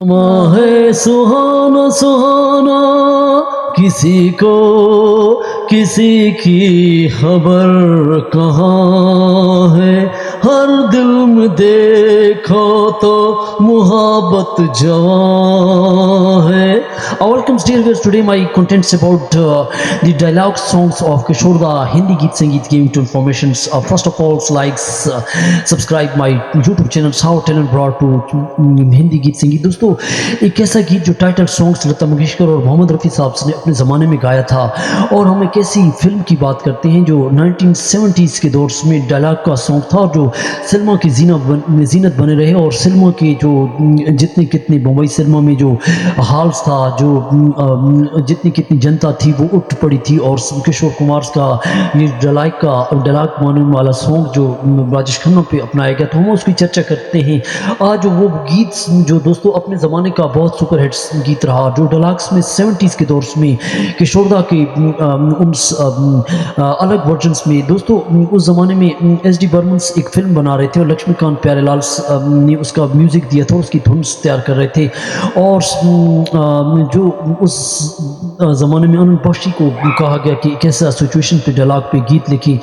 माँ है सुहाना सुहाना, किसी को किसी की खबर कहाँ है। हर दिल में देखो तो मुहब्बत जवां है। Welcome dear viewers, today my contents about the dialogue songs of Kishore Da Hindi Geet Sangeet giving to informations. First of all, likes, subscribe my YouTube channel How Talent brought to Hindi Geet Sangeet. दोस्तों, एक ऐसा गीत जो title songs Lata Mangeshkar और मोहम्मद रफ़ी साहब ने अपने ज़माने में गाया था, और हम एक ऐसी फिल्म की बात करते हैं जो 1970s के दौर में डायलॉग का सॉन्ग था, और जो सिनेमा की जीनत बने रहे। और सिनेमा के जो जितने कितने बम्बई सिनेमा में जो हॉल्स था, जो जितनी कितनी जनता थी वो उठ पड़ी थी, और किशोर कुमार का ये डायलॉग मानने वाला सॉन्ग जो राजेश खन्ना पे अपनाया गया, तो हम उसकी चर्चा करते हैं आज। वो गीत जो दोस्तों अपने ज़माने का बहुत सुपर हिट्स गीत रहा, जो डायलॉग्स में 70s के दौर में किशोर दा के उन अलग वर्जन्स में दोस्तों उस ज़माने में एस.डी. बर्मन एक फिल्म बना रहे थे, और लक्ष्मीकांत प्यारेलाल ने उसका म्यूज़िक दिया था, उसकी धुन तैयार कर रहे थे। और जो उस ज़माने में अनंत बख्शी को कहा गया कि कैसा सिचुएशन पे डायलॉग पे गीत लिखी,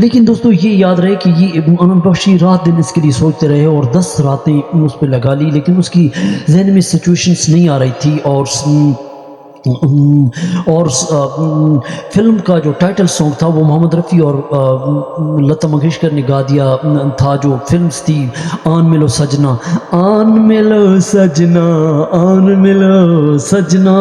लेकिन दोस्तों ये याद रहे कि ये अनंत बख्शी रात दिन इसके लिए सोचते रहे और 10 रातें उस पर लगा ली, लेकिन उसकी जहन में सिचुएशंस नहीं आ रही थी। और फिल्म का जो टाइटल सॉन्ग था वो मोहम्मद रफ़ी और लता मंगेशकर ने गा दिया था। जो फिल्म्स थी आन मिलो सजना, आन मिलो सजना, आन मिलो सजना।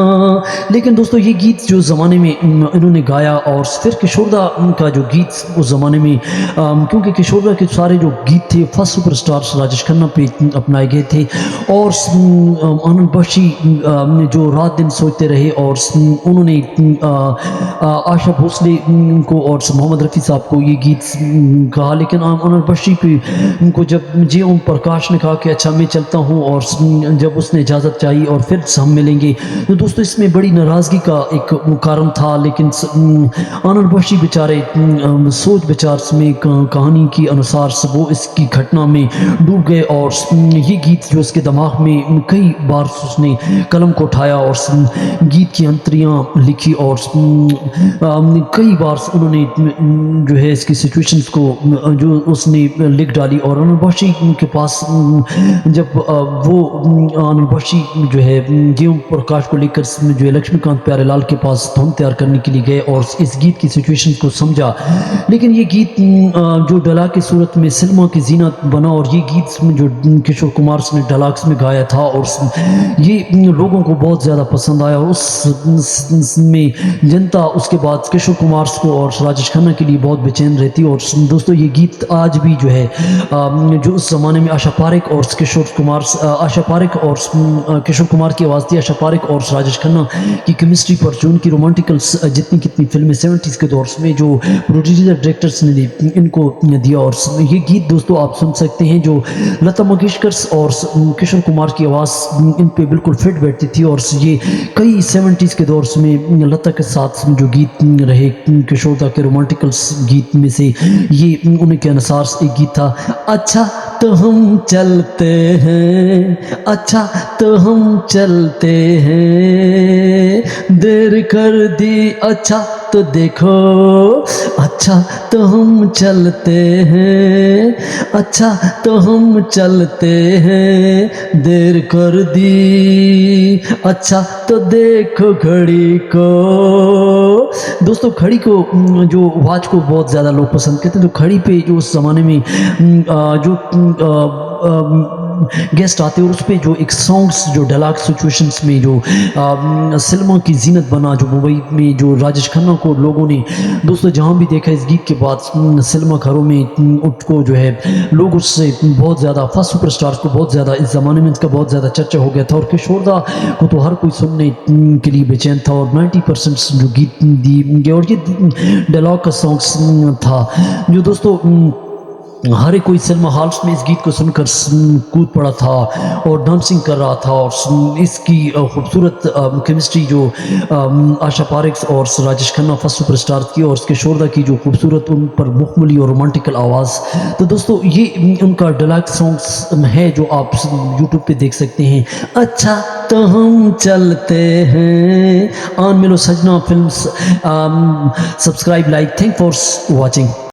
लेकिन दोस्तों ये गीत जो ज़माने में इन्होंने गाया, और फिर किशोर दा का जो गीत उस ज़माने में क्योंकि किशोर दा के सारे जो गीत थे फर्स्ट सुपरस्टार्स राजेश खन्ना पे अपनाए गए थे, और आनंद बख्शी जो रात दिन सोचते रहे, और उन्होंने आशा भोसले को और मोहम्मद रफ़ी साहब को ये गीत कहा। लेकिन आनंद बख्शी को जब जे ओम प्रकाश ने कहा कि अच्छा मैं चलता हूँ, और जब उसने इजाज़त चाहिए और फिर हम मिलेंगे, तो दोस्तों इसमें बड़ी नाराज़गी का एक कारण था। लेकिन आनंद बख्शी बेचारे सोच विचार में कहानी के अनुसार वो इसकी घटना में डूब गए, और ये गीत जो उसके दिमाग में कई बार उसने कलम को उठाया और गीत की अंतरियाँ लिखी, और कई बार उन्होंने जो है इसकी सिचुएशंस को जो उसने लिख डाली। और आनंद बख्शी के पास जब वो आनंद बख्शी जो है जीवन प्रकाश को लेकर जो है लक्ष्मीकांत प्यारेलाल के पास धुन तैयार करने के लिए गए और इस गीत की सिचुएशन को समझा, लेकिन ये गीत जो डायलॉग की सूरत में सिनेमा की जीनत बना, और ये गीत जो किशोर कुमार ने डायलॉग्स में गाया था, और ये लोगों को बहुत ज़्यादा पसंद आया। और उस में जनता उसके बाद किशोर कुमार को और राजेश खन्ना के लिए बहुत बेचैन रहती। और दोस्तों ये गीत आज भी जो है जो उस ज़माने में आशा पारेख और किशोर कुमार की आवाज़ थी, आशा पारेख और राजेश खन्ना की केमिस्ट्री पर जो उनकी रोमांटिकल जितनी कितनी फिल्में 70s के दौर में जो प्रोड्यूसर डायरेक्टर्स ने इनको दिया, और ये गीत दोस्तों आप सुन सकते हैं जो लता मंगेशकर और किशोर कुमार की आवाज़ इन पे बिल्कुल फिट बैठती थी। और ये कई 70s के दौर में लता के साथ जो गीत रहे किशोर दा के रोमांटिकल गीत में से ये उन्हीं के अनुसार एक गीत था, अच्छा तो हम चलते हैं, अच्छा तो हम चलते हैं, देर कर दी अच्छा तो देखो, अच्छा तो हम चलते हैं, अच्छा तो हम चलते हैं, देर कर दी अच्छा तो देखो घड़ी को। दोस्तों घड़ी को जो वॉच को बहुत ज़्यादा लोग पसंद करते हैं, तो घड़ी पे जो उस ज़माने में जो गेस्ट आते हैं, और उस पर जो एक सॉन्ग्स जो डायलॉग सिचुएशंस में जो सिनेमा की जीनत बना, जो मुंबई में जो राजेश खन्ना को लोगों ने दोस्तों जहाँ भी देखा इस गीत के बाद सिनेमा घरों में उसको जो है लोग उससे बहुत ज़्यादा फर्स्ट सुपरस्टार्स को बहुत ज़्यादा इस ज़माने में इसका बहुत ज़्यादा चर्चा हो गया था। और किशोर दा को तो हर कोई सुनने के लिए बेचैन था, और 90% जो गीत दी, और ये डायलॉग का सॉन्ग्स था जो दोस्तों हर एक कोई सिनेमा हॉल्स में इस गीत को सुनकर कूद पड़ा था और डांसिंग कर रहा था। और इसकी खूबसूरत केमिस्ट्री जो आशा पारेख और राजेश खन्ना फर्स्ट सुपरस्टार की, और उसके शोरदा की जो खूबसूरत उन पर मुखमली और रोमांटिकल आवाज़। तो दोस्तों ये उनका डिलैक्स सॉन्ग्स है जो आप यूट्यूब पे देख सकते हैं। अच्छा तो हम चलते हैं, आन मिलो सजना films. Subscribe, like, thank for watching.